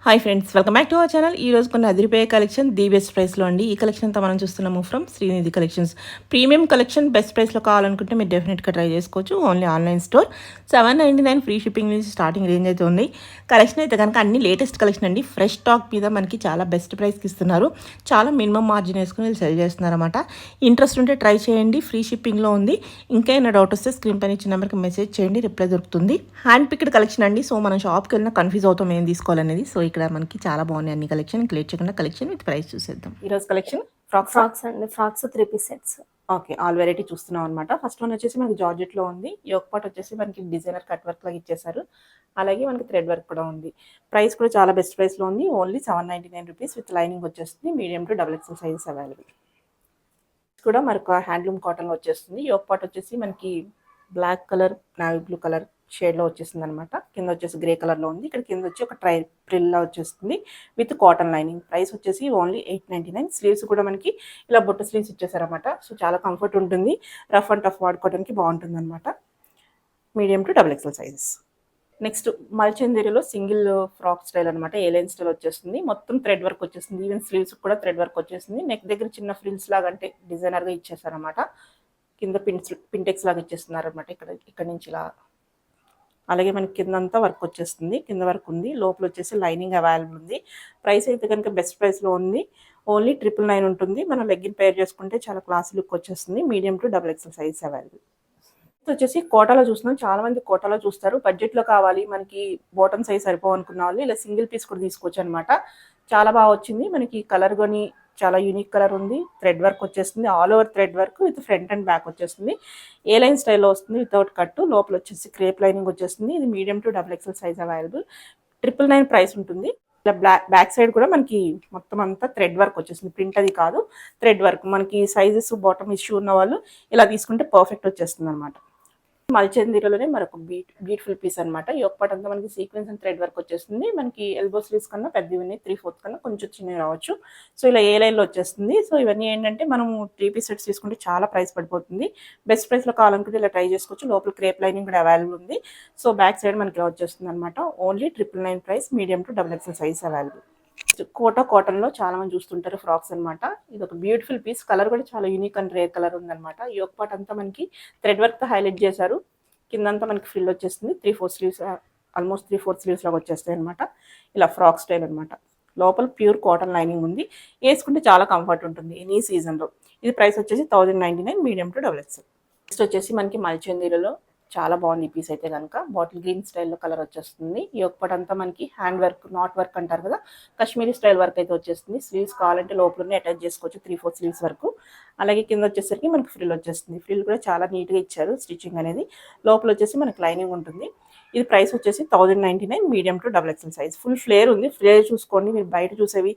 Hi friends, welcome back to our channel. ఈ రోజు కొన్ని అదిరిపోయే కలెక్షన్ ది బెస్ట్ ప్రైస్లో అండి. ఈ కలెక్షన్ అంతా మనం చూస్తున్నాము from Srinidhi collections. Premium collection best ప్రైస్లో కావాలనుకుంటే మీరు డెఫినెట్గా ట్రై చేసుకోవచ్చు. Only online store. 799 free shipping నుంచి స్టార్టింగ్ రేంజ్ అయితే ఉంది. కలెక్షన్ అయితే కనుక అన్ని లేటెస్ట్ కలెక్షన్ అండి. ఫ్రెష్ స్టాక్ మీద మనకి చాలా బెస్ట్ ప్రైస్కి ఇస్తున్నారు. చాలా మినిమం మార్జిన్ వేసుకుని వీళ్ళు సెల్ చేస్తున్నారన్నమాట. ఇంట్రెస్ట్ ఉంటే ట్రై చేయండి. ఫ్రీ షిప్పింగ్లో ఉంది. ఇంకైనా డౌట్ వస్తే స్క్రీన్ పైన ఇచ్చిన నెంబర్కి మెసేజ్ చేయండి, రిప్లై దొరుకుతుంది. హ్యాండ్ పిక్డ్ కలెక్షన్ అండి. సో మనం షాప్కి వెళ్ళినా కన్ఫ్యూజ్ అవుతాం ఏం తీసుకోవాలనేది. సో ఇక్కడ మనకి చాలా బాగున్నాయి అన్ని కలెక్షన్. క్లియర్ చేయకుండా కలెక్షన్ విత్ ప్రైస్ చూసేద్దాం. ఈరోజు కలెక్షన్ ఫ్రాక్స్ అండి. Frocks 3 piece sets. Okay, all variety చూస్తున్నాం అనమాట. ఫస్ట్ వన్ వచ్చేసి మనకి జార్జెట్లో ఉంది. యోక్ పార్ట్ వచ్చేసి మనకి డిజైనర్ కట్ వర్క్ లాగా ఇచ్చేసారు. అలాగే మనకి థ్రెడ్ వర్క్ కూడా ఉంది. ప్రైస్ కూడా చాలా బెస్ట్ ప్రైస్లో ఉంది. ఓన్లీ 799 రూపీస్ విత్ లైనింగ్ వచ్చేస్తుంది. Medium to double XL sizes available. కూడా మరొక హ్యాండ్లూమ్ కాటన్లో వచ్చేస్తుంది. యోక్ పార్ట్ వచ్చేసి మనకి black colour, navy blue colour షేడ్లో వచ్చేస్తుంది అనమాట. కింద వచ్చేసి గ్రే కలర్లో ఉంది. ఇక్కడ కింద వచ్చి ఒక ప్రిల్లా వచ్చేస్తుంది విత్ కాటన్ లైనింగ్. ప్రైస్ వచ్చేసి ఓన్లీ 899. స్లీవ్స్ కూడా మనకి ఇలా బొట్టు స్లీవ్స్ ఇచ్చేసారనమాట. సో చాలా కంఫర్ట్ ఉంటుంది. రఫ్ అండ్ టఫ్ వాడుకోవడానికి బాగుంటుంది అనమాట. Medium to double XL sizes. Next మల్చందేరిలో సింగిల్ ఫ్రాక్ స్టైల్ అనమాట. ఏలైన్ స్టైల్ వచ్చేస్తుంది. మొత్తం థ్రెడ్ వర్క్ వచ్చేస్తుంది. ఈవెన్ స్లీవ్స్ కూడా థ్రెడ్ వర్క్ వచ్చేస్తుంది. నెక్ దగ్గర చిన్న ఫ్రిల్స్ లాగా అంటే డిజైనర్గా ఇచ్చేసారనమాట. కింద పింటెక్స్ లాగా ఇచ్చేస్తున్నారు అనమాట. ఇక్కడ నుంచి ఇలా. అలాగే మనకి కిందంతా వర్క్ వచ్చేస్తుంది. కింద వర్క్ ఉంది. లోపల వచ్చేసి లైనింగ్ అవైలబుల్ ఉంది. ప్రైస్ అయితే కనుక బెస్ట్ ప్రైస్లో ఉంది. ఓన్లీ 999 ఉంటుంది. మనం లెగ్గిన్ పేర్ చేసుకుంటే చాలా క్లాసీ లుక్ వచ్చేస్తుంది. Medium to double XL size available. వచ్చేసి కోటాలో చూస్తున్నాం. చాలా మంది కోటాలో చూస్తారు. బడ్జెట్లో కావాలి, మనకి బాటమ్ సైజ్ సరిపోవనుకున్న వాళ్ళు ఇలా సింగిల్ పీస్ కూడా తీసుకోవచ్చు అనమాట. చాలా బాగా వచ్చింది. మనకి కలర్ కొని చాలా యూనిక్ కలర్ ఉంది. థ్రెడ్ వర్క్ వచ్చేస్తుంది. All over thread work with front and back వచ్చేస్తుంది. ఏ లైన్ స్టైల్లో వస్తుంది వితౌట్ కట్. లోపల వచ్చేసి క్రేప్ లైనింగ్ వచ్చేస్తుంది. ఇది medium to double XL size available. 999 price ఉంటుంది. ఇలా బ్యాక్ సైడ్ కూడా మనకి మొత్తం అంతా థ్రెడ్ వర్క్ వచ్చేస్తుంది. ప్రింట్ అది కాదు, థ్రెడ్ వర్క్. మనకి సైజెస్ బాటమ్ ఇష్యూ ఉన్న వాళ్ళు ఇలా తీసుకుంటే పర్ఫెక్ట్ వచ్చేస్తుంది అనమాట. మల్చందీరలోనే మరొక బ్యూటిఫుల్ పీస్ అనమాట. యోక్ పార్ట్ అంతా మనకి సీక్వెన్స్ అండ్ థ్రెడ్ వర్క్ వచ్చేస్తుంది. మనకి ఎల్బో స్లీవ్స్ కన్నా పెద్దవి ఉన్నాయి. 3/4 కన్నా కొంచెం చిన్నవి రావచ్చు. సో ఇలా ఏ లైన్లో వచ్చేస్తుంది. సో ఇవన్నీ ఏంటంటే మనం 3 పీస్ సెట్స్ తీసుకుంటే చాలా ప్రైస్ పడిపోతుంది. బెస్ట్ ప్రైస్లో కావాలనుకుంటే ఇలా ట్రై చేసుకోవచ్చు. లోపల క్రేప్ లైనింగ్ కూడా అవైలబుల్ ఉంది. సో బ్యాక్ సైడ్ మనకి ఇలా వచ్చేస్తుంది అనమాట. Only 999 price. Medium to double XL size available. కాటన్లో చాలా మంది చూస్తుంటారు ఫ్రాక్స్ అనమాట. ఇది ఒక బ్యూటిఫుల్ పీస్. కలర్ కూడా చాలా యూనిక్ అండ్ రేర్ కలర్ ఉందన్నమాట. యోక్ పార్ట్ అంతా మనకి థ్రెడ్ వర్క్తో హైలైట్ చేశారు. కిందంతా మనకి ఫ్రిల్ వచ్చేస్తుంది. 3/4 స్లీవ్స్, ఆల్మోస్ట్ 3/4 స్లీవ్స్ లాగా వచ్చేస్తాయి అనమాట. ఇలా ఫ్రాక్ స్టైల్ అనమాట. లోపల ప్యూర్ కాటన్ లైనింగ్ ఉంది. వేసుకుంటే చాలా కంఫర్ట్ ఉంటుంది ఎనీ సీజన్లో. ఇది ప్రైస్ వచ్చేసి 1099. Medium to double XL. Next వచ్చేసి మనకి మల్చందీలలో చాలా బాగుంది ఈ పీస్ అయితే కనుక. బాటిల్ గ్రీన్ స్టైల్లో కలర్ వచ్చేస్తుంది. ఈ ఒక్కటి అంతా మనకి హ్యాండ్ వర్క్, నాట్ వర్క్ అంటారు కదా, కాశ్మీరీ స్టైల్ వర్క్ అయితే వచ్చేస్తుంది. స్లీవ్స్ కావాలంటే లోపలనే అటాచ్ చేసుకోవచ్చు. 3/4 స్లీవ్స్ వరకు. అలాగే కింద వచ్చేసరికి మనకి ఫ్రిల్ వచ్చేస్తుంది. ఫ్రిల్ కూడా చాలా నీట్గా ఇచ్చారు స్టిచ్చింగ్ అనేది. లోపల వచ్చేసి మనకి లైనింగ్ ఉంటుంది. ఇది ప్రైస్ వచ్చేసి 1099. Medium to double XL size. Full flare ఉంది. ఫ్లేర్ చూసుకోండి. మీరు బయట చూసేవి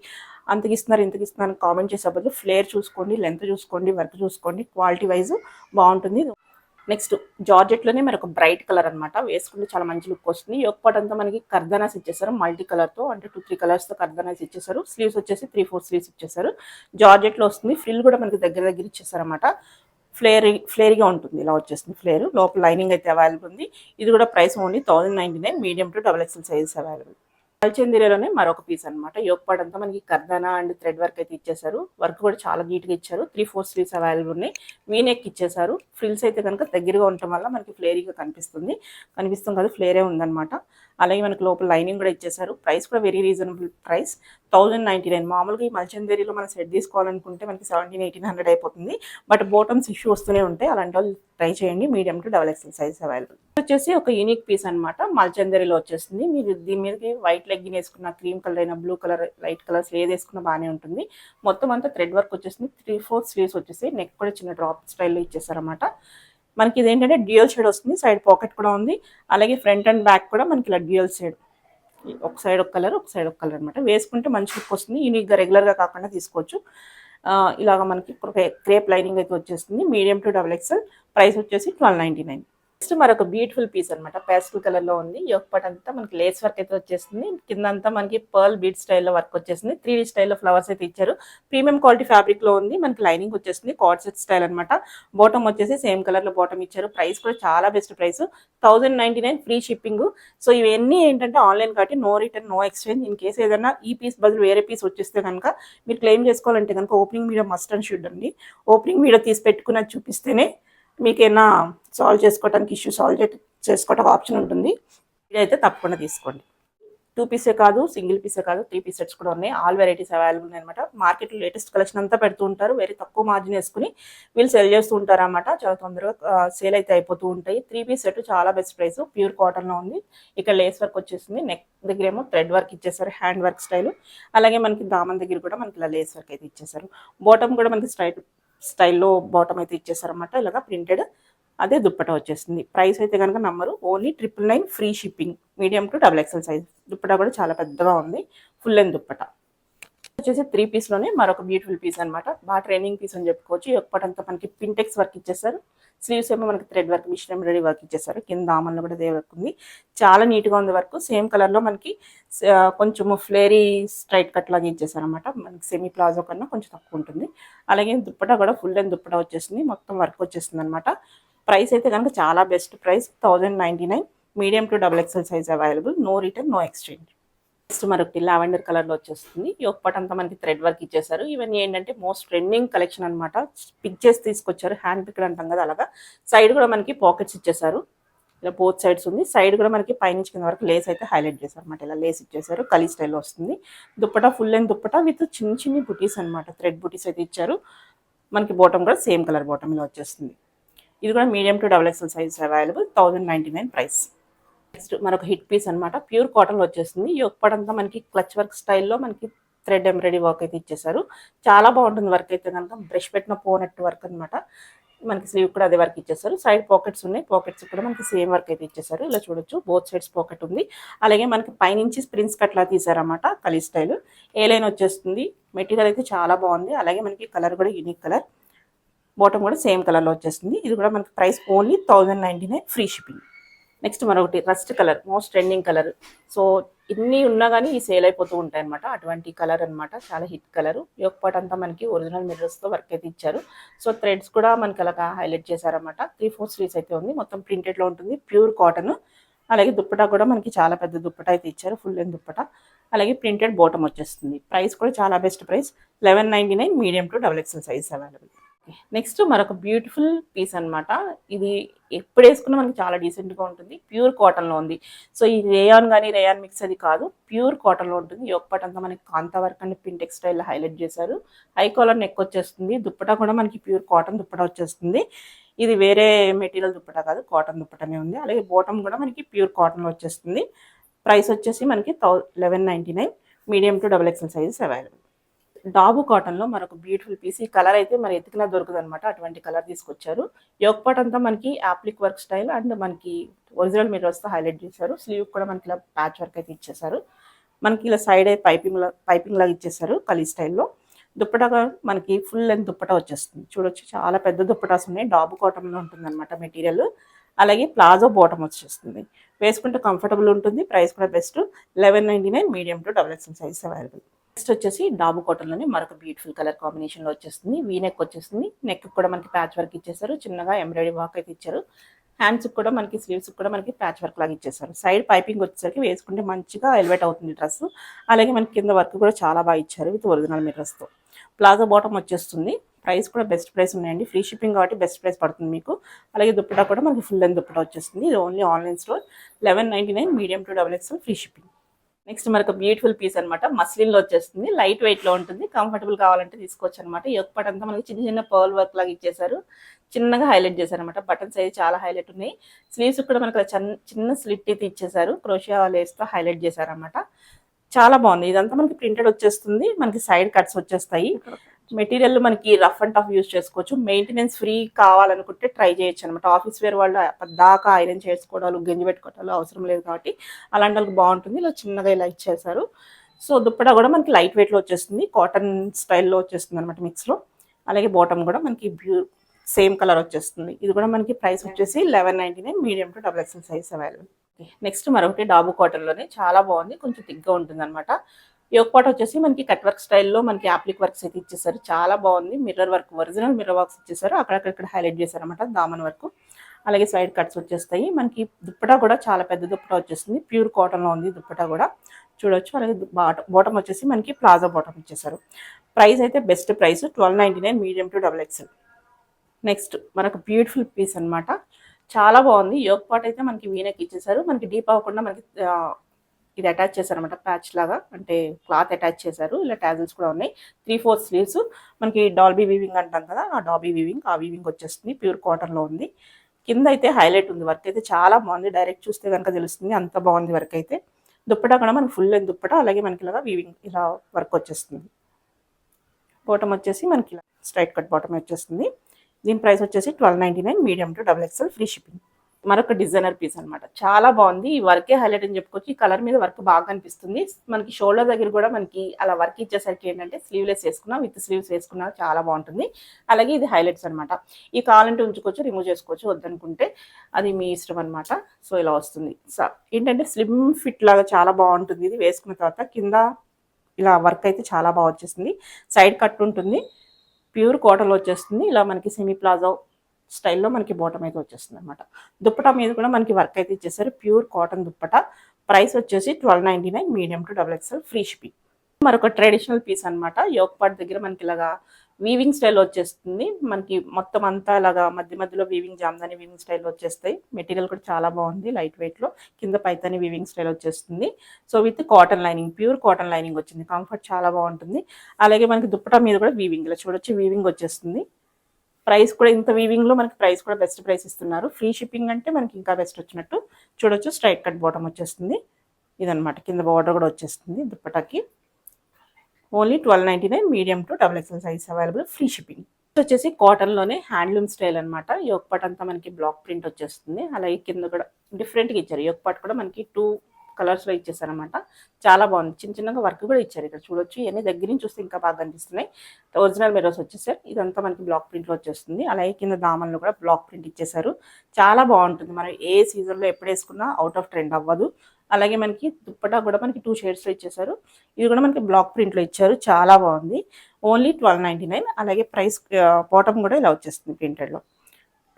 అంతకి ఇస్తున్నారు ఇంతకి ఇస్తున్నారు కామెంట్ చేసే బదులు ఫ్లేర్ చూసుకోండి, లెంత్ చూసుకోండి, వర్క్ చూసుకోండి. క్వాలిటీ వైజ్ బాగుంటుంది. నెక్స్ట్ జార్జెట్లోనే మరొక బ్రైట్ కలర్ అనమాట. వేసుకుంటే చాలా మంచి లుక్ వస్తుంది. యోక్ పార్ట్ అంతా మనకి కర్దనాస్ ఇచ్చేసారు. మల్టీ కలర్తో, అంటే 2-3 కలర్స్తో కర్దనాస్ ఇచ్చేసారు. స్లీవ్స్ వచ్చేసి 3/4 స్లీవ్స్ ఇచ్చేసారు. జార్జెట్లో వస్తుంది. ఫ్రిల్ కూడా మనకి దగ్గర ఇచ్చేసారు అనమాట. ఫ్లేరీగా ఉంటుంది. ఇలా వచ్చేస్తుంది ఫ్లేర్. లోపల లైనింగ్ అయితే అవైలబుల్ ఉంది. ఇది కూడా price only 1099. Medium to double XL sizes available. మల్చందీరలోనే మరొక పీస్ అనమాట. యోక్ పార్ట్ అంతా మనకి కర్దనా అండ్ థ్రెడ్ వర్క్ అయితే ఇచ్చేసారు. వర్క్ కూడా చాలా నీట్గా ఇచ్చారు. 3/4 స్లీవ్స్ అవైలబుల్ ఉన్నాయి. వీనెక్ ఇచ్చేసారు. ఫ్రిల్స్ అయితే కనుక దగ్గరగా ఉండటం వల్ల మనకి ఫ్లేరీగా కనిపిస్తుంది కాదు, ఫ్లేరే ఉందన్నమాట. అలాగే మనకి లోపల లైనింగ్ కూడా ఇచ్చేసారు. ప్రైస్ కూడా వెరీ రీజనబుల్ ప్రైస్. 1099. మామూలుగా ఈ మల్చందేరిలో మనం సెట్ తీసుకోవాలనుకుంటే మనకి 1700-1800 అయిపోతుంది. బట్ బాటమ్స్ ఇష్యూ వస్తూనే ఉంటాయి. అలాంటి వాళ్ళు ట్రై చేయండి. Medium to double XL size available. వచ్చేసి ఒక యూనిక్ పీస్ అనమాట. మల్చందేరిలో వచ్చేస్తుంది. మీరు దీని మీదకి వైట్ లెగ్గిన్ వేసుకున్న, క్రీమ్ కలర్ అయినా, బ్లూ కలర్, లైట్ కలర్స్ ఏది వేసుకున్నా బాగానే ఉంటుంది. మొత్తం అంతా థ్రెడ్ వర్క్ వచ్చేస్తుంది. 3/4 స్లీవ్స్ వచ్చేసి. నెక్ కూడా చిన్న డ్రాప్ స్టైల్లో ఇచ్చేసారనమాట. మనకి ఇదేంటంటే డ్యూయల్ షేడ్ వస్తుంది. సైడ్ పాకెట్ కూడా ఉంది. అలాగే ఫ్రంట్ అండ్ బ్యాక్ కూడా మనకి ఇలా డ్యూయల్ షేడ్, ఒక సైడ్ ఒక కలర్, ఒక సైడ్ ఒక కలర్ అనమాట. వేసుకుంటే మంచి లుక్ వస్తుంది. యూనిక్గా రెగ్యులర్గా కాకుండా తీసుకోవచ్చు. ఇలాగ మనకి క్రేప్ లైనింగ్ అయితే వచ్చేస్తుంది. Medium to double XL. Price వచ్చేసి 1299. నెక్స్ట్ మరొక బ్యూటిఫుల్ పీస్ అనమాట, పేస్టల్ కలర్ లో ఉంది. యోక్ పార్ట్ అంతా మనకి లేస్ వర్క్ అయితే వచ్చేస్తుంది, కింద అంతా మనకి పర్ల్ బీడ్ స్టైల్లో వర్క్ వచ్చేసింది. 3D స్టైల్లో ఫ్లవర్స్ అయితే ఇచ్చారు. ప్రీమియం క్వాలిటీ ఫ్యాబ్రిక్ లో ఉంది. మనకి లైనింగ్ వచ్చేస్తుంది, కార్డ్ సెట్ స్టైల్ అనమాట. బాటమ్ వచ్చేసి సేమ్ కలర్ లో బాటమ్ ఇచ్చారు. ప్రైస్ కూడా చాలా best price, 1099 free shipping. So ఇవన్నీ ఏంటంటే ఆన్లైన్ కాబట్టి no return no exchange. In case ఏదైనా ఈ పీస్ బదులు వేరే పీస్ వచ్చేస్తే కనుక మీరు క్లెయిమ్ చేసుకోవాలంటే కనుక opening video must and should అండి. ఓపెనింగ్ వీడియో తీసి పెట్టుకున్నది చూపిస్తేనే మీకేనా సాల్వ్ చేసుకోవడానికి ఇష్యూ సాల్వ్ చేసుకోవడానికి ఆప్షన్ ఉంటుంది. ఇదైతే తప్పకుండా తీసుకోండి. 2 పీసే కాదు, సింగిల్ పీసే కాదు, 3 పీస్ సెట్స్ కూడా ఉన్నాయి. ఆల్ వెరైటీస్ అవైలబుల్ అనమాట. మార్కెట్లో లేటెస్ట్ కలెక్షన్ అంతా పెడుతూ ఉంటారు. వెరీ తక్కువ మార్జిన్ వేసుకుని వీళ్ళు సెల్ చేస్తూ ఉంటారు అనమాట. చాలా తొందరగా సేల్ అయితే అయిపోతూ ఉంటాయి. 3 పీస్ సెట్ చాలా బెస్ట్ ప్రైస్, ప్యూర్ కాటన్లో ఉంది. ఇక్కడ లేస్ వర్క్ వచ్చేసింది, నెక్ దగ్గర ఏమో థ్రెడ్ వర్క్ ఇచ్చేసారు, హ్యాండ్ వర్క్ స్టైల్. అలాగే మనకి దామన్ దగ్గర కూడా మనకి ఇలా లేస్ వర్క్ అయితే ఇచ్చేసారు. బాటమ్ కూడా మనకి స్టైల్లో బాటమ్ అయితే ఇచ్చేసారన్నమాట, ఇలాగా ప్రింటెడ్. అదే దుప్పట వచ్చేస్తుంది. ప్రైస్ అయితే కనుక నమ్మరు, only 999 free shipping. Medium to XXL size. Dupatta కూడా చాలా పెద్దగా ఉంది, ఫుల్ లెంత్ దుప్పట వచ్చేసి 3 పీస్లోనే మరొక బ్యూటిఫుల్ పీస్ అనమాట. బాగా ట్రైనింగ్ పీస్ అని చెప్పుకోవచ్చు. ఒక్కటంతా మనకి పింటెక్స్ వర్క్ ఇచ్చేసారు. స్లీవ్స్ ఏమో మనకి thread work, machine embroidery work ఇచ్చేసారు. కింద ఆమన్లో కూడా అదే వర్క్ ఉంది. చాలా నీట్గా ఉంది వర్క్. సేమ్ కలర్లో మనకి కొంచెం ఫ్లేరీ స్ట్రైట్ కట్ లాగా ఇచ్చేసారు అనమాట. మనకి సెమీ ప్లాజో కన్నా కొంచెం తక్కువ ఉంటుంది. అలాగే దుప్పట కూడా ఫుల్ లెంత్ దుప్పట వచ్చేసింది, మొత్తం వర్క్ వచ్చేస్తుంది అనమాట. ప్రైస్ అయితే కనుక చాలా best price, 1099. Medium to XXL size available, no return no exchange. Next మరొకటి లావెండర్ కలర్లో వచ్చేస్తుంది. ఈ ఒక్కటి అంతా మనకి థ్రెడ్ వర్క్ ఇచ్చేసారు. ఇవన్నీ ఏంటంటే మోస్ట్ ట్రెండింగ్ కలెక్షన్ అనమాట. పిక్ చేసి తీసుకొచ్చారు, హ్యాండ్ పిక్డ్ అంటాం కదా అలాగా. సైడ్ కూడా మనకి పాకెట్స్ ఇచ్చేసారు, ఇలా బోత్ సైడ్స్ ఉంది. సైడ్ కూడా మనకి పైనుంచి కింద వరకు లేస్ అయితే హైలైట్ చేశారు అనమాట. ఇలా లేస్ ఇచ్చేసారు, కలీ స్టైల్లో వస్తుంది. Dupatta full length dupatta with చిన్న చిన్ని బుటీస్ అనమాట, థ్రెడ్ బుటీస్ అయితే ఇచ్చారు. మనకి బాటమ్ కూడా సేమ్ కలర్ బాటమ్ ఇలా వచ్చేస్తుంది. ఇది కూడా medium to XXL size available, 1099 price. Next మరొక హిట్ పీస్ అనమాట, ప్యూర్ కాటన్ వచ్చేస్తుంది. ఈ ఒక్కడంతా మనకి క్లచ్ వర్క్ స్టైల్లో మనకి థ్రెడ్ ఎంబ్రాయిడరీ వర్క్ అయితే ఇచ్చేసారు. చాలా బాగుంటుంది వర్క్ అయితే కనుక, బ్రష్ పెట్టిన పోనట్టు వర్క్ అనమాట. మనకి స్లీవ్ కూడా అదే వర్క్ ఇచ్చేసారు. సైడ్ పాకెట్స్ ఉన్నాయి, పాకెట్స్ కూడా మనకి సేమ్ వర్క్ అయితే ఇచ్చేసారు. ఇలా చూడొచ్చు, బోత్ సైడ్స్ పాకెట్ ఉంది. అలాగే మనకి పైనుంచి స్ప్రింగ్స్ కట్లా తీసారన్నమాట, కలీ స్టైల్. ఏ లైన్ వచ్చేస్తుంది. మెటీరియల్ అయితే చాలా బాగుంది. అలాగే మనకి కలర్ కూడా యూనిక్ కలర్. బాటమ్ కూడా సేమ్ కలర్లో వచ్చేస్తుంది. ఇది కూడా మనకి price only 1099 free shipping. Next మరొకటి rust colour, most trending colour. So ఇన్ని ఉన్నా కానీ ఈ సేల్ అయిపోతూ ఉంటాయి అనమాట. అటువంటి కలర్ అనమాట, చాలా హిట్ కలర్. యోక్ పార్ట్ అంతా మనకి ఒరిజినల్ మిర్రర్స్తో వర్క్ అయితే ఇచ్చారు. సో థ్రెడ్స్ కూడా మనకి అలాగా హైలైట్ చేశారనమాట. 3/4 స్లీవ్స్ అయితే ఉంది, మొత్తం ప్రింటెడ్లో ఉంటుంది, ప్యూర్ కాటన్. అలాగే దుప్పటా కూడా మనకి చాలా పెద్ద దుప్పటా అయితే ఇచ్చారు, ఫుల్ లెంత్ దుప్పటా. అలాగే ప్రింటెడ్ బాటమ్ వచ్చేస్తుంది. ప్రైస్ కూడా చాలా best price, 1199. Medium to XXL size available. Next మరొక బ్యూటిఫుల్ పీస్ అనమాట. ఇది ఎప్పుడు వేసుకున్నా మనకి చాలా డీసెంట్గా ఉంటుంది. ప్యూర్ కాటన్లో ఉంది. సో ఈ రేయాన్ కానీ రేయాన్ మిక్స్ అది కాదు, ప్యూర్ కాటన్లో ఉంటుంది. యోక్ పార్ట్ అంతా మనకి kantha work and pintucks style highlight చేశారు. హై కాలర్ నెక్ వచ్చేస్తుంది. దుప్పటా కూడా మనకి ప్యూర్ కాటన్ దుప్పటా వచ్చేస్తుంది. ఇది వేరే మెటీరియల్ దుప్పటా కాదు, కాటన్ దుప్పటానే ఉంది. అలాగే బాటమ్ కూడా మనకి ప్యూర్ కాటన్లో వచ్చేస్తుంది. ప్రైస్ వచ్చేసి మనకి 1199. Medium to XXL sizes available. Dabu కాటన్లో మరొక బ్యూటిఫుల్ పీస్. ఈ కలర్ అయితే మరి ఎతికినా దొరకదు అనమాట, అటువంటి కలర్ తీసుకొచ్చారు. యోక్ పార్ట్ అంతా మనకి యాప్లిక్ వర్క్ స్టైల్ అండ్ మనకి ఒరిజినల్ మిర్రర్స్తో హైలైట్ చేశారు. స్లీవ్ కూడా మనకి ఇలా ప్యాచ్ వర్క్ అయితే ఇచ్చేసారు. మనకి ఇలా సైడ్ అయితే పైపింగ్ లాగా ఇచ్చేసారు, కలీ స్టైల్లో. దుప్పటగా మనకి ఫుల్ లెంత్ దుప్పట వచ్చేస్తుంది. చూడొచ్చు, చాలా పెద్ద దుప్పటాస్ ఉన్నాయి. డాబు కాటన్లో ఉంటుంది అనమాట మెటీరియల్. అలాగే ప్లాజో బాటమ్ వచ్చేస్తుంది. వేసుకుంటే కంఫర్టబుల్ ఉంటుంది. ప్రైస్ కూడా best, 1199. Medium to XXL size available. Next వచ్చేసి డాబు కాటన్లోనే మరొక బ్యూటిఫుల్ కలర్ కాంబినేషన్లో వచ్చేస్తుంది. వీ నెక్ వచ్చేస్తుంది. నెక్ కూడా మనకి ప్యాచ్ వర్క్ ఇచ్చేసారు, చిన్నగా ఎంబ్రాయిడరీ వర్క్ అయితే ఇచ్చారు. హ్యాండ్స్ కూడా మనకి, స్లీవ్స్ కూడా మనకి ప్యాచ్ వర్క్ లాగా ఇచ్చేసారు. సైడ్ పైపింగ్ వచ్చేసరికి వేసుకుంటే మంచిగా ఎలివేట్ అవుతుంది డ్రెస్. అలాగే మనకి కింద వర్క్ కూడా చాలా బాగా ఇచ్చారు విత్ ఒరిజినల్ మిర్రర్స్తో. ప్లాజో బాటమ్ వచ్చేస్తుంది. ప్రైస్ కూడా బెస్ట్ ప్రైస్ ఉన్నాయండి, ఫ్రీ షిప్పింగ్ కాబట్టి బెస్ట్ ప్రైస్ పడుతుంది మీకు. అలాగే దుప్పటా కూడా మనకి ఫుల్ లెంత్ దుప్పటా వచ్చేస్తుంది. ఇది only online store, 1199. Medium to XXL free shipping. Next మనకు బ్యూటిఫుల్ పీస్ అనమాట, మస్లిన్లో వచ్చేస్తుంది. లైట్ వెయిట్లో ఉంటుంది, కంఫర్టబుల్ కావాలంటే తీసుకోవచ్చు అనమాట. యోక్ పార్ట్ అంతా మనకి చిన్న చిన్న పర్ల్ వర్క్ లాగా ఇచ్చేసారు, చిన్నగా హైలైట్ చేశారు అనమాట. బటన్స్ అయితే చాలా హైలైట్ ఉన్నాయి. స్లీవ్స్ కూడా మనకి చిన్న స్లిట్ అయితే ఇచ్చేసారు, క్రోషియా లేస్తో హైలైట్ చేశారనమాట. చాలా బాగుంది. ఇదంతా మనకి ప్రింటెడ్ వచ్చేస్తుంది, మనకి సైడ్ కట్స్ వచ్చేస్తాయి. మెటీరియల్ మనకి రఫ్ అండ్ టఫ్ యూజ్ చేసుకోవచ్చు. మెయింటెనెన్స్ ఫ్రీ కావాలనుకుంటే ట్రై చేయొచ్చు అనమాట. ఆఫీస్ వేర్ వాళ్ళు దాకా ఐరన్ చేసుకోవడాలు, గంజి పెట్టుకోవడాలు అవసరం లేదు కాబట్టి అలాంటి వాళ్ళకి బాగుంటుంది. ఇలా చిన్నగా ఇలా ఇచ్చేసారు. సో దుప్పటా కూడా మనకి లైట్ వెయిట్లో వచ్చేస్తుంది, కాటన్ స్టైల్లో వచ్చేస్తుంది అనమాట మిక్స్లో. అలాగే బాటమ్ కూడా మనకి సేమ్ కలర్ వచ్చేస్తుంది. ఇది కూడా మనకి ప్రైస్ వచ్చేసి 1199 medium to double XL size available. Next మరొకటి డాబు కాటన్లోనే చాలా బాగుంది, కొంచెం థిక్గా ఉంటుంది అనమాట. యోక్ పాట్ వచ్చేసి మనకి కట్ వర్క్ స్టైల్లో మనకి యాప్లిక్ వర్క్స్ అయితే ఇచ్చేసారు, చాలా బాగుంది. Mirror work, original mirror works ఇచ్చేసారు, అక్కడక్కడ హైలైట్ చేశారు అనమాట దామన్ వర్క్. అలాగే సైడ్ కట్స్ వచ్చేస్తాయి. మనకి దుప్పటా కూడా చాలా పెద్ద దుప్పటా వచ్చేస్తుంది, ప్యూర్ కాటన్లో ఉంది దుప్పటా కూడా చూడొచ్చు. అలాగే బాటమ్ వచ్చేసి మనకి ప్లాజో బాటమ్ ఇచ్చేసారు. ప్రైస్ అయితే best price 1299 medium to double XL. Next మనకు బ్యూటిఫుల్ పీస్ అనమాట, చాలా బాగుంది. యోక్ పాట్ అయితే మనకి వీనెక్ ఇచ్చేసారు, మనకి డీప్ అవ్వకుండా మనకి ఇది అటాచ్ చేశారు అనమాట, ప్యాచ్ లాగా, అంటే క్లాత్ అటాచ్ చేశారు. ఇలా టాజిల్స్ కూడా ఉన్నాయి. 3/4 స్లీవ్స్, మనకి డాల్బీ వీవింగ్ అంటాం కదా, ఆ డాల్బీ వీవింగ్, ఆ వీవింగ్ వచ్చేస్తుంది. ప్యూర్ కాటన్లో ఉంది. కింద అయితే హైలైట్ ఉంది, వర్క్ అయితే చాలా బాగుంది. డైరెక్ట్ చూస్తే కనుక తెలుస్తుంది, అంత బాగుంది వర్క్ అయితే. దుప్పటా కూడా మనకి ఫుల్ లెంత్ దుప్పటా, అలాగే మనకి ఇలాగా వీవింగ్ ఇలా వర్క్ వచ్చేస్తుంది. బాటమ్ వచ్చేసి మనకి ఇలా స్ట్రైట్ కట్ బాటమ్ వచ్చేస్తుంది. దీని ప్రైస్ వచ్చేసి 1299 medium to double XL free shipping. మరొక డిజైనర్ పీస్ అనమాట, చాలా బాగుంది. ఈ వర్కే హైలైట్ అని చెప్పుకోవచ్చు. ఈ కలర్ మీద వర్క్ బాగా అనిపిస్తుంది. మనకి షోల్డర్ దగ్గర కూడా మనకి అలా వర్క్ ఇచ్చేసరికి ఏంటంటే స్లీవ్లెస్ వేసుకున్నా, విత్ స్లీవ్స్ వేసుకున్నా చాలా బాగుంటుంది. అలాగే ఇది హైలైట్స్ అనమాట. ఈ కావాలంటే ఉంచుకోవచ్చు, రిమూవ్ చేసుకోవచ్చు, వద్దనుకుంటే అది మీ ఇష్టం అనమాట. సో ఇలా వస్తుంది. ఏంటంటే స్లిమ్ ఫిట్ లాగా చాలా బాగుంటుంది. ఇది వేసుకున్న తర్వాత కింద ఇలా వర్క్ అయితే చాలా బాగా వచ్చేస్తుంది. సైడ్ కట్ ఉంటుంది, ప్యూర్ కాటన్లో వచ్చేస్తుంది. ఇలా మనకి సెమీ ప్లాజో స్టైల్లో మనకి బాటమ్ అయితే వచ్చేస్తుంది అనమాట. దుప్పటా మీద కూడా మనకి వర్క్ అయితే ఇచ్చేసారు, ప్యూర్ కాటన్ దుప్పటా. ప్రైస్ వచ్చేసి 1299 medium to double XL free shipping. మరొక ట్రెడిషనల్ పీస్ అనమాట. యోక్ పాట్ దగ్గర మనకి ఇలాగా వీవింగ్ స్టైల్ వచ్చేస్తుంది. మనకి మొత్తం అంతా ఇలాగా మధ్యలో వీవింగ్, జామ్దాని వీవింగ్ స్టైల్ వచ్చేస్తాయి. మెటీరియల్ కూడా చాలా బాగుంది, లైట్ వెయిట్లో. కింద పైతాని వీవింగ్ స్టైల్ వచ్చేస్తుంది. So with cotton lining, pure cotton lining వచ్చింది. కంఫర్ట్ చాలా బాగుంటుంది. అలాగే మనకి దుప్పటా మీద కూడా వీవింగ్, ఇలా చూడొచ్చు, వీవింగ్ వచ్చేస్తుంది. ప్రైస్ కూడా ఇంత వీవింగ్లో మనకి ప్రైస్ కూడా బెస్ట్ ప్రైస్ ఇస్తున్నారు. ఫ్రీ షిప్పింగ్ అంటే మనకి ఇంకా బెస్ట్ వచ్చినట్టు చూడొచ్చు. స్ట్రైట్ కట్ బాటమ్ వచ్చేస్తుంది. ఇదనమాట, కింద బార్డర్ కూడా వచ్చేస్తుంది దుప్పటాకి. Only 1299 medium to double XL size available, free shipping. వచ్చేసి కాటన్లోనే హ్యాండ్లూమ్ స్టైల్ అనమాట. యోక్ పాట్ అంతా మనకి బ్లాక్ ప్రింట్ వచ్చేస్తుంది. అలాగే కింద కూడా డిఫరెంట్గా ఇచ్చారు. యోక్ పాట్ కూడా మనకి 2 కలర్స్లో ఇచ్చేసారనమాట. చాలా బాగుంది. చిన్నగా వర్క్ కూడా ఇచ్చారు, ఇక్కడ చూడొచ్చు. ఇవన్నీ దగ్గర నుంచి చూస్తే ఇంకా బాగా కనిపిస్తున్నాయి. ఒరిజినల్ మిర్రర్స్ వచ్చేసారు. ఇదంతా మనకి బ్లాక్ ప్రింట్లో వచ్చేస్తుంది. అలాగే కింద దామన్లో కూడా బ్లాక్ ప్రింట్ ఇచ్చేసారు. చాలా బాగుంటుంది. మనం ఏ సీజన్లో ఎప్పుడు వేసుకున్నా అవుట్ ఆఫ్ ట్రెండ్ అవ్వదు. అలాగే మనకి దుప్పటా కూడా మనకి 2 షేడ్స్లో ఇచ్చేసారు. ఇది కూడా మనకి బ్లాక్ ప్రింట్లో ఇచ్చారు, చాలా బాగుంది. ఓన్లీ 1299. అలాగే ప్రైస్ బాటమ్ కూడా ఇలా వచ్చేస్తుంది ప్రింటెడ్లో.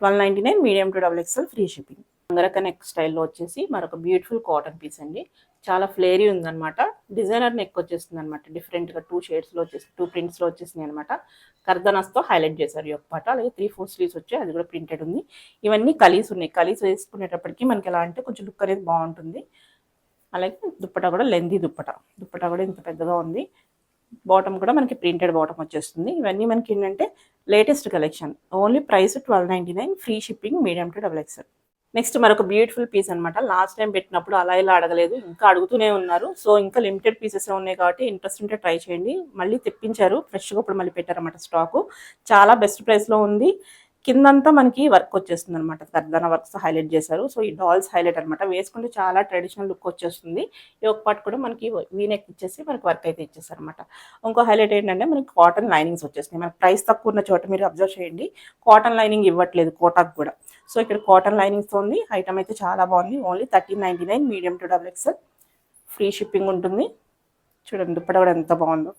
1299 medium to double XL free shipping. Angrakha neck స్టైల్లో వచ్చేసి మరొక బ్యూటిఫుల్ కాటన్ పీస్ అండి. చాలా ఫ్లేరీ ఉందన్నమాట. డిజైనర్ నెక్ వచ్చేస్తుంది అనమాట. డిఫరెంట్గా 2 షేడ్స్లో వచ్చేసి 2 ప్రింట్స్లో వచ్చేసింది అనమాట. కర్దనాస్తో హైలైట్ చేశారు యొక్క పాట. అలాగే 3/4 స్లీవ్స్ వచ్చాయి, అది కూడా ప్రింటెడ్ ఉంది. ఇవన్నీ కలీస్ ఉన్నాయి. కలీస్ వేసుకునేటప్పటికి మనకి ఎలా అంటే కొంచెం లుక్ అనేది బాగుంటుంది. అలాగే దుప్పటా కూడా లెందీ దుప్పటా కూడా ఇంత పెద్దగా ఉంది. బాటమ్ కూడా మనకి ప్రింటెడ్ బాటమ్ వచ్చేస్తుంది. ఇవన్నీ మనకి ఏంటంటే latest collection. Only price 1299, free shipping, medium to double XL. Next మరొక బ్యూటిఫుల్ పీస్ అనమాట. లాస్ట్ టైం పెట్టినప్పుడు అలా ఇలా అడగలేదు, ఇంకా అడుగుతూనే ఉన్నారు. సో ఇంకా లిమిటెడ్ పీసెస్ ఉన్నాయి కాబట్టి ఇంట్రెస్ట్ ఉంటే ట్రై చేయండి. మళ్ళీ తెప్పించారు ఫ్రెష్గా, ఇప్పుడు మళ్ళీ పెట్టారన్నమాట స్టాకు. చాలా బెస్ట్ ప్రైస్లో ఉంది. కిందంతా మనకి వర్క్ వచ్చేస్తుంది అనమాట, కర్దాన వర్క్స్ హైలైట్ చేశారు. సో ఈ డాల్స్ హైలైట్ అనమాట. వేసుకుంటే చాలా ట్రెడిషనల్ లుక్ వచ్చేస్తుంది. ఈ ఒక పార్ట్ కూడా మనకి వీనెక్ ఇచ్చేసి మనకి వర్క్ అయితే ఇచ్చేసారు అనమాట. ఇంకో హైలైట్ ఏంటంటే మనకి కాటన్ లైనింగ్స్ వచ్చేస్తున్నాయి. మనకి ప్రైస్ తక్కువ ఉన్న చోట మీరు అబ్జర్వ్ చేయండి, కాటన్ లైనింగ్ ఇవ్వట్లేదు కోటాకు కూడా. సో ఇక్కడ కాటన్ లైనింగ్స్ ఉంది. ఐటమ్ అయితే చాలా బాగుంది. Only 1399, medium to double XL, free shipping ఉంటుంది. చూడండి దుప్పట కూడా ఎంత బాగుందో.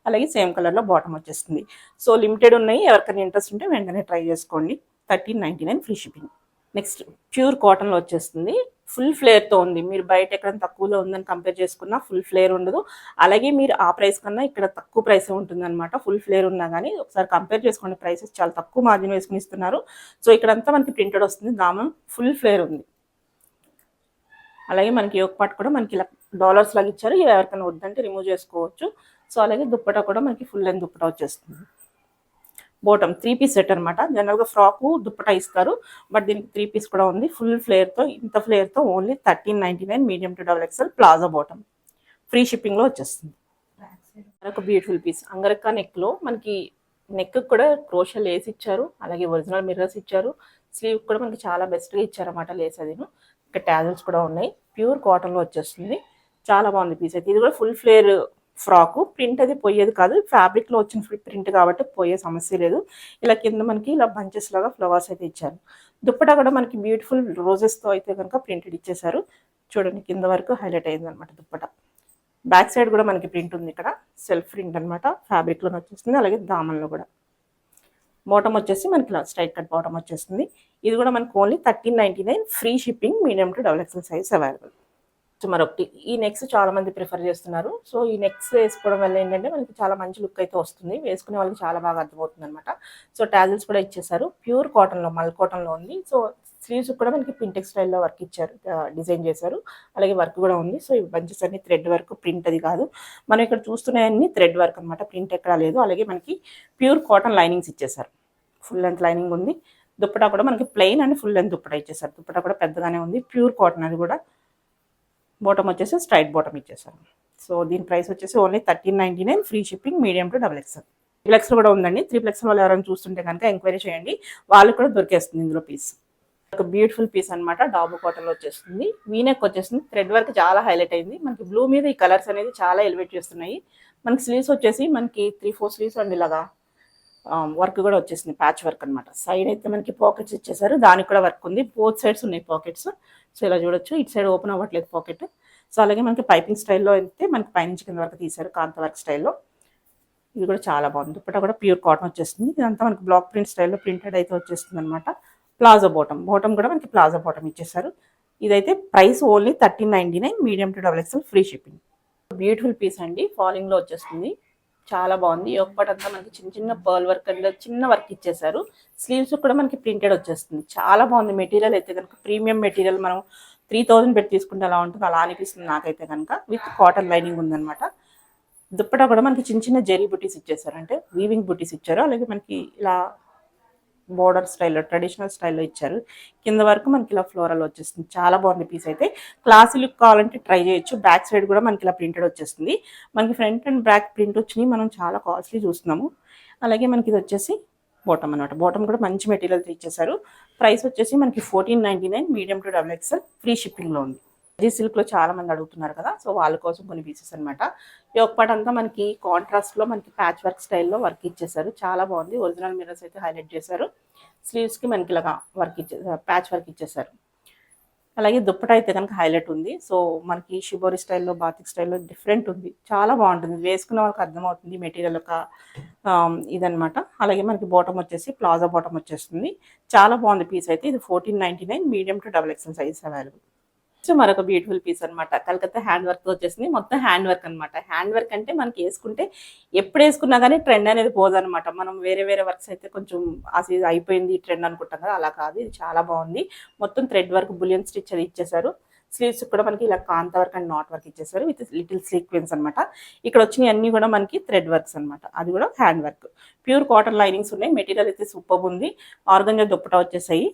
అలాగే సేమ్ కలర్లో బాటమ్ వచ్చేస్తుంది. సో లిమిటెడ్ ఉన్నాయి, ఎవరికైనా ఇంట్రెస్ట్ ఉంటే వెంటనే ట్రై చేసుకోండి. 1399, ఫ్రీ షిప్పింగ్. నెక్స్ట్ ప్యూర్ కాటన్లో వచ్చేస్తుంది. ఫుల్ ఫ్లేర్తో ఉంది. మీరు బయట ఎక్కడ తక్కువలో ఉందని కంపేర్ చేసుకున్నా ఫుల్ ఫ్లేర్ ఉండదు. అలాగే మీరు ఆ ప్రైస్ కన్నా ఇక్కడ తక్కువ ప్రైస్ ఉంటుంది అనమాట. ఫుల్ ఫ్లేర్ ఉన్నా కానీ ఒకసారి కంపేర్ చేసుకోండి. ప్రైసెస్ చాలా తక్కువ మార్జిన్ వేసుకుని ఇస్తున్నారు. సో ఇక్కడంతా మనకి ప్రింటెడ్ వస్తుంది. దామం ఫుల్ ఫ్లేర్ ఉంది. అలాగే మనకి యోక్ పార్ట్ కూడా మనకి ఇలా డాలర్స్ లాగా ఇచ్చారు. ఎవరికైనా వద్దంటే రిమూవ్ చేసుకోవచ్చు. సో అలాగే దుప్పటా కూడా మనకి ఫుల్ లెంత్ దుప్పటా వచ్చేస్తుంది. బాటమ్ 3 పీస్ సెట్ అనమాట. జనరల్గా ఫ్రాకు దుప్పటా ఇస్తారు, బట్ దీనికి 3 పీస్ కూడా ఉంది. ఫుల్ ఫ్లేర్తో, ఇంత ఫ్లేర్తో only 1399, medium to double XL, palazzo bottom, free షిప్పింగ్లో వచ్చేస్తుంది. మరొక బ్యూటిఫుల్ పీస్ అంగరక్క నెక్లో మనకి నెక్ కూడా క్రోషల్ లేస్ ఇచ్చారు. అలాగే ఒరిజినల్ మిర్రర్స్ ఇచ్చారు. స్లీవ్ కూడా మనకి చాలా బెస్ట్గా ఇచ్చారన్నమాట లేస్ అదిను. ఇక్కడ ట్యాజల్స్ కూడా ఉన్నాయి. ప్యూర్ కాటన్లో వచ్చేస్తుంది. చాలా బాగుంది పీస్ అయితే. ఇది కూడా ఫుల్ ఫ్లేర్ ఫ్రాకు. ప్రింట్ అది పోయేది కాదు, ఫ్యాబ్రిక్లో వచ్చిన ప్రింట్ కాబట్టి పోయే సమస్య లేదు. ఇలా కింద మనకి ఇలా బంచెస్ లాగా ఫ్లవర్స్ అయితే ఇచ్చారు. దుప్పటా కూడా మనకి బ్యూటిఫుల్ రోజెస్తో అయితే కనుక ప్రింటెడ్ ఇచ్చేసారు. చూడండి కింద వరకు హైలైట్ అయింది అనమాట దుప్పటా. బ్యాక్ సైడ్ కూడా మనకి ప్రింట్ ఉంది, ఇక్కడ సెల్ఫ్ ప్రింట్ అనమాట, ఫ్యాబ్రిక్లోనే వచ్చేస్తుంది. అలాగే దామన్లో కూడా బాటమ్ వచ్చేసి మనకి ఇలా స్ట్రైట్ కట్ బాటమ్ వచ్చేస్తుంది. ఇది కూడా మనకి only 1399, free shipping, medium to XXL size available. So మరొకటి, ఈ నెక్స్ చాలా మంది ప్రిఫర్ చేస్తున్నారు. సో ఈ నెక్స్ వేసుకోవడం వల్ల ఏంటంటే మనకి చాలా మంచి లుక్ అయితే వస్తుంది, వేసుకునే వాళ్ళకి చాలా బాగా అర్థమవుతుంది అనమాట. సో టాజిల్స్ కూడా ఇచ్చేసారు, ప్యూర్ కాటన్లో, మల్ కాటన్లో ఉంది. సో స్లీవ్స్ కూడా మనకి పింటెక్ స్టైల్లో వర్క్ ఇచ్చారు, డిజైన్ చేశారు. అలాగే వర్క్ కూడా ఉంది. సో ఈ బంచెస్ అన్ని థ్రెడ్ వర్క్, ప్రింట్ అది కాదు. మనం ఇక్కడ చూస్తున్నాయన్నీ థ్రెడ్ వర్క్ అనమాట, ప్రింట్ ఎక్కడా లేదు. అలాగే మనకి ప్యూర్ కాటన్ లైనింగ్స్ ఇచ్చేసారు, ఫుల్ లెంత్ లైనింగ్ ఉంది. దుప్పటా కూడా మనకి plain and full length dupatta ఇచ్చేసారు. దుప్పటా కూడా పెద్దగానే ఉంది, ప్యూర్ కాటన్. అది కూడా బాటమ్ వచ్చేసి స్ట్రైట్ బాటమ్ ఇచ్చేసారు. సో దీని ప్రైస్ వచ్చేసి only 1399, free shipping, medium to XXL. XXL కూడా ఉందండి. 3XL వాళ్ళు ఎవరైనా చూస్తుంటే కనుక ఎంక్వైరీ చేయండి, వాళ్ళకి కూడా దొరికేస్తుంది ఇందులో పీస్. ఒక బ్యూటిఫుల్ పీస్ అనమాట, డాబు కాటన్లో వచ్చేస్తుంది. వీనెక్ వచ్చేస్తుంది, థ్రెడ్ వర్క్ చాలా హైలైట్ అయింది. మనకి బ్లూ మీద ఈ కలర్స్ అనేది చాలా ఎలివేట్ చేస్తున్నాయి. మనకి స్లీవ్స్ వచ్చేసి మనకి 3-4 స్లీవ్స్ అండి, ఇలాగా వర్క్ కూడా వచ్చేసింది, ప్యాచ్ వర్క్ అనమాట. సైడ్ అయితే మనకి పాకెట్స్ ఇచ్చేసారు, దానికి కూడా వర్క్ ఉంది. బోత్ సైడ్స్ ఉన్నాయి పాకెట్స్. సో ఇలా చూడొచ్చు, ఇటు సైడ్ ఓపెన్ అవ్వట్లేదు పాకెట్. సో అలాగే మనకి పైపింగ్ స్టైల్లో అయితే మనకి పైనుంచి కింద వరకు తీశారు, కాంత వర్క్ స్టైల్లో. ఇది కూడా చాలా బాగుంది. దుప్పటా కూడా ప్యూర్ కాటన్ వచ్చేస్తుంది. ఇదంతా మనకి బ్లాక్ ప్రింట్ స్టైల్లో ప్రింటెడ్ అయితే వచ్చేస్తుంది అనమాట. ప్లాజో బాటమ్ కూడా మనకి ప్లాజో బాటమ్ ఇచ్చేసారు. ఇదైతే price only 1399, medium to XXL, free shipping. Beautiful piece అండి, ఫాలింగ్లో వచ్చేస్తుంది, చాలా బాగుంది. ఒకపాటు అంతా మనకి చిన్న చిన్న పర్ల్ వర్క్ అండ్ చిన్న వర్క్ ఇచ్చేసారు. స్లీవ్స్ కూడా మనకి ప్రింటెడ్ వచ్చేస్తుంది, చాలా బాగుంది. మెటీరియల్ అయితే కనుక ప్రీమియం మెటీరియల్, మనం 3000 పెట్టి తీసుకుంటే అలా ఉంటుంది, అలా అనిపిస్తుంది నాకైతే కనుక. విత్ కాటన్ లైనింగ్ ఉందన్నమాట. దుప్పటా కూడా మనకి చిన్న చిన్న జరీ బుటీస్ ఇచ్చేసారు, అంటే వీవింగ్ బుటీస్ ఇచ్చారు. అలాగే మనకి ఇలా బోర్డర్ స్టైల్లో, ట్రెడిషనల్ స్టైల్లో ఇచ్చారు. కింద వరకు మనకి ఇలా ఫ్లోరల్ వచ్చేస్తుంది, చాలా బాగుంది పీస్ అయితే. క్లాసీ లుక్ కావాలంటే ట్రై చేయొచ్చు. బ్యాక్ సైడ్ కూడా మనకి ఇలా ప్రింటెడ్ వచ్చేస్తుంది. మనకి ఫ్రంట్ అండ్ బ్యాక్ ప్రింట్ వచ్చినాయి, మనం చాలా కాస్ట్లీ చూస్తున్నాము. అలాగే మనకి ఇది వచ్చేసి బాటమ్ అనమాట. బాటమ్ కూడా మంచి మెటీరియల్తో ఇచ్చేసారు. ప్రైస్ వచ్చేసి మనకి 1499, మీడియం టు XXL, ఫ్రీ షిప్పింగ్లో ఉంది. జీ సిల్క్లో చాలా మంది అడుగుతున్నారు కదా, సో వాళ్ళ కోసం కొన్ని పీసెస్ అనమాట. ఈ ఒక పాట అంతా మనకి కాంట్రాస్ట్లో మనకి ప్యాచ్ వర్క్ స్టైల్లో వర్క్ ఇచ్చేసారు, చాలా బాగుంది. ఒరిజినల్ మిర్రర్స్ అయితే హైలైట్ చేశారు. స్లీవ్స్కి మనకి ఇలాగా వర్క్ ప్యాచ్ వర్క్ ఇచ్చేసారు. అలాగే దుప్పటా అయితే కనుక హైలైట్ ఉంది. సో మనకి షిబోరి స్టైల్లో, బాతిక్ స్టైల్లో డిఫరెంట్ ఉంది, చాలా బాగుంటుంది. వేసుకున్న వాళ్ళకి అర్థమవుతుంది మెటీరియల్ ఒక ఇదనమాట. అలాగే మనకి బాటమ్ వచ్చేసి ప్లాజో బాటమ్ వచ్చేస్తుంది, చాలా బాగుంది పీస్ అయితే. ఇది 1499, medium to XXL size available. So మరొక బ్యూటిఫుల్ పీస్ అనమాట, కలకత్తా హ్యాండ్ వర్క్ వచ్చేసింది. మొత్తం హ్యాండ్ వర్క్ అనమాట. హ్యాండ్ వర్క్ అంటే మనకి వేసుకుంటే ఎప్పుడు వేసుకున్నా కానీ ట్రెండ్ అనేది పోదనమాట. మనం వేరే వేరే వర్క్స్ అయితే కొంచెం ఆ సీజన్ అయిపోయింది ట్రెండ్ అనుకుంటాం కదా, అలా కాదు. ఇది చాలా బాగుంది. మొత్తం థ్రెడ్ వర్క్, బులియన్ స్టిచ్ అది ఇచ్చేసారు. స్లీవ్స్ కూడా మనకి ఇలా కాంత వర్క్ అండ్ నాట్ వర్క్ ఇచ్చేసారు, విత్ లిటిల్ సీక్వెన్స్ అనమాట. ఇక్కడ వచ్చినవి అన్ని కూడా మనకి థ్రెడ్ వర్క్స్ అనమాట, అది కూడా hand work. Pure cotton linings ఉన్నాయి. మెటీరియల్ అయితే సూపర్ ఉంది. ఆర్గంజా దుప్పటా వచ్చేసాయి.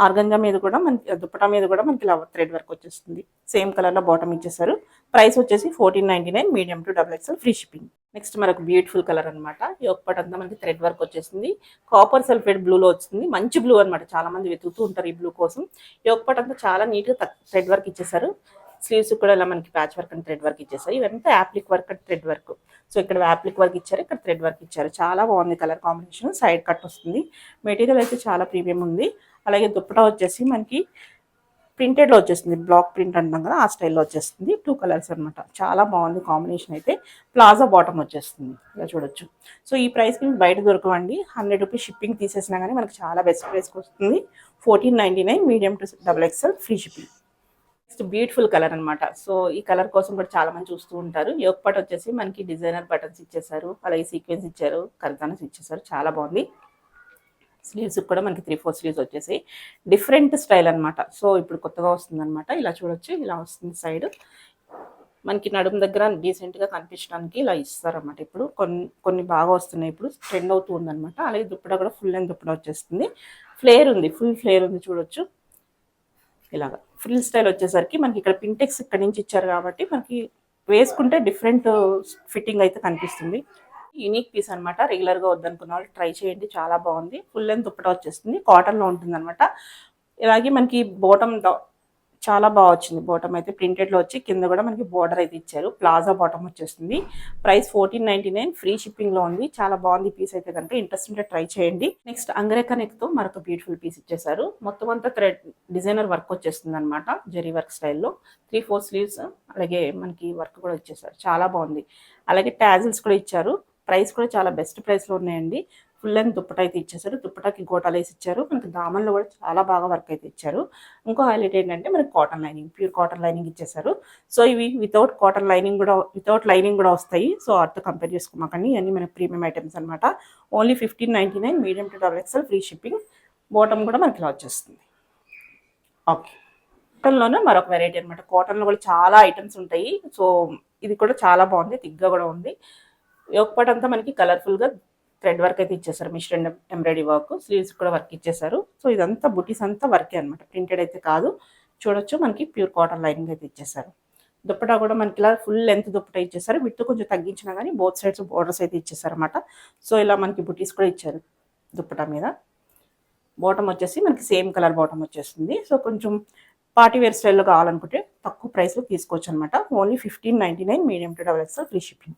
ఆర్గంజా మీద కూడా మనకి, దుప్పటా మీద కూడా మనకి ఇలా థ్రెడ్ వర్క్ వచ్చేస్తుంది. సేమ్ కలర్లో బాటమ్ ఇచ్చేసారు. ప్రైస్ వచ్చేసి 1499, medium to XXL, free shipping. Next మరొక బ్యూటిఫుల్ కలర్ అనమాట. ఈ ఒక్కటి అంతా మనకి థ్రెడ్ వర్క్ వచ్చేసింది. కాపర్ సల్ఫేట్ బ్లూలో వచ్చింది, మంచి బ్లూ అనమాట. చాలా మంది వెతుకుతూ ఉంటారు ఈ బ్లూ కోసం. ఈ ఒక్కటి అంతా చాలా నీట్గా థ్రెడ్ వర్క్ ఇచ్చేసారు. స్లీవ్స్ కూడా ఇలా మనకి patch work and thread work ఇచ్చేసారు. ఇవంతా appliqué work and thread work. So ఇక్కడ యాప్లిక్ వర్క్ ఇచ్చారు, ఇక్కడ థ్రెడ్ వర్క్ ఇచ్చారు. చాలా బాగుంది కలర్ కాంబినేషన్. సైడ్ కట్ వస్తుంది. మెటీరియల్ అయితే చాలా ప్రీమియం ఉంది. అలాగే దుప్పటా వచ్చేసి మనకి ప్రింటెడ్లో వచ్చేస్తుంది, బ్లాక్ ప్రింట్ అంటాం కదా, ఆ స్టైల్లో వచ్చేస్తుంది. 2 కలర్స్ అనమాట, చాలా బాగుంది కాంబినేషన్ అయితే. ప్లాజో బాటమ్ వచ్చేస్తుంది, ఇలా చూడొచ్చు. సో ఈ ప్రైస్కి బయట దొరకవండి. 100 రూపీస్ షిప్పింగ్ తీసేసినా కానీ మనకి చాలా బెస్ట్ ప్రైస్కి వస్తుంది. 1499, medium to XXL, free shipping. Next beautiful colour అనమాట. సో ఈ కలర్ కోసం కూడా చాలా మంది చూస్తూ ఉంటారు. ఈ ఒక పాట వచ్చేసి మనకి డిజైనర్ బటన్స్ ఇచ్చేసారు, అలాగే సీక్వెన్స్ ఇచ్చారు, కర్దానస్ ఇచ్చేసారు, చాలా బాగుంది. స్లీవ్స్ కూడా మనకి 3-4 స్లీవ్స్ వచ్చేసి డిఫరెంట్ స్టైల్ అనమాట. సో ఇప్పుడు కొత్తగా వస్తుంది అనమాట, ఇలా చూడొచ్చు. ఇలా వస్తుంది సైడ్, మనకి నడుము దగ్గర డీసెంట్గా కనిపించడానికి ఇలా ఇస్తారన్నమాట. ఇప్పుడు కొన్ని బాగా వస్తున్నాయి, ఇప్పుడు ట్రెండ్ అవుతూ ఉందన్నమాట. అలాగే దుప్పటా కూడా ఫుల్ అండ్ దుప్పటా వచ్చేస్తుంది. ఫ్లేర్ ఉంది, ఫుల్ ఫ్లేర్ ఉంది, చూడొచ్చు. ఇలాగా ఫ్రిల్ స్టైల్ వచ్చేసరికి మనకి ఇక్కడ పింటెక్స్ ఇక్కడ నుంచి ఇచ్చారు కాబట్టి మనకి వేసుకుంటే డిఫరెంట్ ఫిట్టింగ్ అయితే కనిపిస్తుంది. యూనిక్ పీస్ అనమాట. రెగ్యులర్గా వద్దనుకున్న వాళ్ళు ట్రై చేయండి, చాలా బాగుంది. ఫుల్ లెంత్ దుప్పటా వచ్చేస్తుంది, కాటన్లో ఉంటుంది అనమాట. ఇలాగే మనకి బాటమ్ చాలా బాగా వచ్చింది. బాటమ్ అయితే ప్రింటెడ్లో వచ్చి కింద కూడా మనకి బోర్డర్ అయితే ఇచ్చారు. ప్లాజా బాటమ్ వచ్చేస్తుంది. ప్రైస్ 1499, ఫ్రీ షిప్పింగ్లో ఉంది. చాలా బాగుంది పీస్ అయితే కనుక. ఇంట్రెస్ట్ ఉంటే ట్రై చేయండి. నెక్స్ట్ అంగరేకా నెక్తో మరొక బ్యూటిఫుల్ పీస్ ఇచ్చేసారు. మొత్తం అంతా థ్రెడ్ డిజైనర్ వర్క్ వచ్చేస్తుంది అనమాట. జెరీ వర్క్ స్టైల్లో 3/4 స్లీవ్స్, అలాగే మనకి వర్క్ కూడా ఇచ్చేసారు. చాలా బాగుంది. అలాగే ట్యాజిల్స్ కూడా ఇచ్చారు. ప్రైస్ కూడా చాలా బెస్ట్ ప్రైస్లో ఉన్నాయండి. ఫుల్ లెంత్ దుప్పట అయితే ఇచ్చేసారు. దుప్పటాకి గోటాలు వేసి ఇచ్చారు. మనకి దామన్లో కూడా చాలా బాగా వర్క్ అయితే ఇచ్చారు. ఇంకో హైలైట్ ఏంటంటే మనకి cotton lining, pure cotton lining ఇచ్చేసారు. సో ఇవి వితౌట్ కాటన్ లైనింగ్ కూడా, వితౌట్ లైనింగ్ కూడా వస్తాయి. సో వాటితో కంపేర్ చేసుకోమాకండి. ఇవన్నీ మనకి ప్రీమియం ఐటమ్స్ అనమాట. Only 1599, medium to XXL, free shipping. Bottom కూడా మనకి ఇలా వచ్చేస్తుంది. ఓకే, కాటన్లోనే మరొక వెరైటీ అనమాట. కాటన్లో కూడా చాలా ఐటమ్స్ ఉంటాయి. సో ఇది కూడా చాలా బాగుంది, థిక్గా కూడా ఉంది. యోగపాట్ అంతా మనకి కలర్ఫుల్గా థ్రెడ్ వర్క్ అయితే ఇచ్చేసారు. మిషన్ ఎంబ్రాయిడరీ వర్క్, స్లీవ్స్ కూడా వర్క్ ఇచ్చేసారు. సో ఇదంతా బుటీస్ అంతా వర్కే అనమాట, ప్రింటెడ్ అయితే కాదు. చూడొచ్చు, మనకి ప్యూర్ కాటన్ లైనింగ్ అయితే ఇచ్చేసారు. దుప్పటా కూడా మనకి ఇలా ఫుల్ లెంత్ దుప్పటా ఇచ్చేసారు. విత్ కొంచెం తగ్గించినా కానీ బోత్ సైడ్స్ బోర్డర్స్ అయితే ఇచ్చేసారు అనమాట. సో ఇలా మనకి బుటీస్ కూడా ఇచ్చారు దుప్పటా మీద. బాటమ్ వచ్చేసి మనకి సేమ్ కలర్ బాటమ్ వచ్చేస్తుంది. సో కొంచెం పార్టీ వేర్ స్టైల్లో కావాలనుకుంటే తక్కువ ప్రైస్లో తీసుకోవచ్చు అనమాట. Only 1599, medium to XXL, free shipping.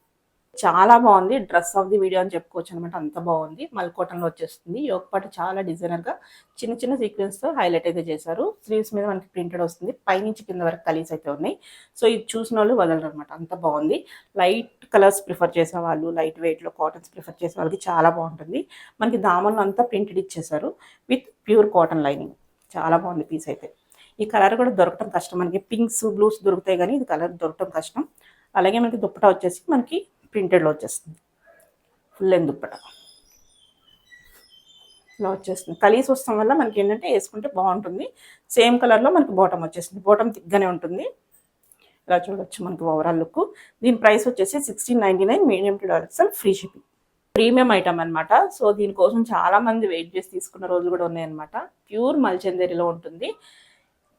చాలా బాగుంది. డ్రెస్ ఆఫ్ ది వీడియో అని చెప్పుకోవచ్చు అనమాట. అంత బాగుంది. మల్కోటన్లో వచ్చేస్తుంది. యోగపాటు చాలా డిజైనర్గా చిన్న చిన్న సీక్వెన్స్తో హైలైట్ అయితే చేశారు. స్లీవ్స్ మీద మనకి ప్రింటెడ్ వస్తుంది. పైనుంచి కింద వరకు కలీస్ అయితే ఉన్నాయి. సో ఇది చూసిన వాళ్ళు వదలరు అనమాట, అంత బాగుంది. లైట్ కలర్స్ ప్రిఫర్ చేసే వాళ్ళు, లైట్ వెయిట్లో కాటన్స్ ప్రిఫర్ చేసే వాళ్ళకి చాలా బాగుంటుంది. మనకి దామన్లో అంతా ప్రింటెడ్ ఇచ్చేసారు విత్ ప్యూర్ కాటన్ లైనింగ్. చాలా బాగుంది పీస్ అయితే. ఈ కలర్ కూడా దొరకటం కష్టం. మనకి పింక్స్, బ్లూస్ దొరుకుతాయి కానీ ఇది కలర్ దొరకటం కష్టం. అలాగే మనకి దుప్పటా వచ్చేసి మనకి ప్రింటెడ్లో వచ్చేస్తుంది. ఫుల్ లెంత్ దుప్పట ఇలా వచ్చేస్తుంది. కలీస్ వస్తాం వల్ల మనకి ఏంటంటే వేసుకుంటే బాగుంటుంది. సేమ్ కలర్లో మనకి బాటమ్ వచ్చేస్తుంది. బాటమ్ థిక్గానే ఉంటుంది. ఇలా చూడొచ్చు మనకి ఓవరాల్ లుక్. దీని ప్రైస్ వచ్చేసి 1699, medium to XXL, free shipping. Premium item అనమాట. సో దీనికోసం చాలా మంది వెయిట్ చేసి తీసుకున్న రోజులు కూడా ఉన్నాయన్నమాట. ప్యూర్ మల్చందేరిలో ఉంటుంది.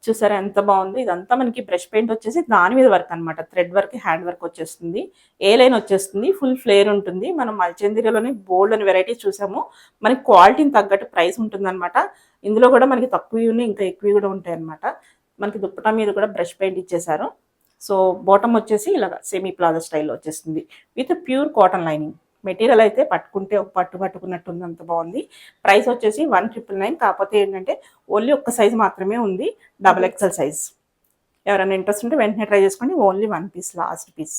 చూసారా ఎంత బాగుంది. ఇదంతా మనకి బ్రష్ పెయింట్ వచ్చేసి దాని మీద వర్క్ అనమాట. థ్రెడ్ వర్క్, హ్యాండ్ వర్క్ వచ్చేస్తుంది. ఏ లైన్ వచ్చేస్తుంది. ఫుల్ ఫ్లేర్ ఉంటుంది. మనం మల్చందేరిలోనే బోల్డ్ అని వెరైటీస్ చూసాము. మనకి క్వాలిటీని తగ్గట్టు ప్రైస్ ఉంటుందన్నమాట. ఇందులో కూడా మనకి తక్కువ ఉన్నాయి, ఇంకా ఎక్కువ కూడా ఉంటాయి అనమాట. మనకి దుప్పటా మీద కూడా బ్రష్ పెయింట్ ఇచ్చేసారు. సో బాటమ్ వచ్చేసి ఇలా సెమీ ప్లాజా స్టైల్లో వచ్చేస్తుంది with pure cotton lining. Material అయితే పట్టుకుంటే ఒక పట్టుకున్నట్టు ఉంది, అంత బాగుంది. ప్రైస్ వచ్చేసి 1999. కాకపోతే ఏంటంటే ఓన్లీ ఒక్క సైజ్ మాత్రమే ఉంది, XXL సైజ్. ఎవరైనా ఇంట్రెస్ట్ ఉంటే వెంటనే ట్రై చేసుకోండి. Only 1 piece, last piece.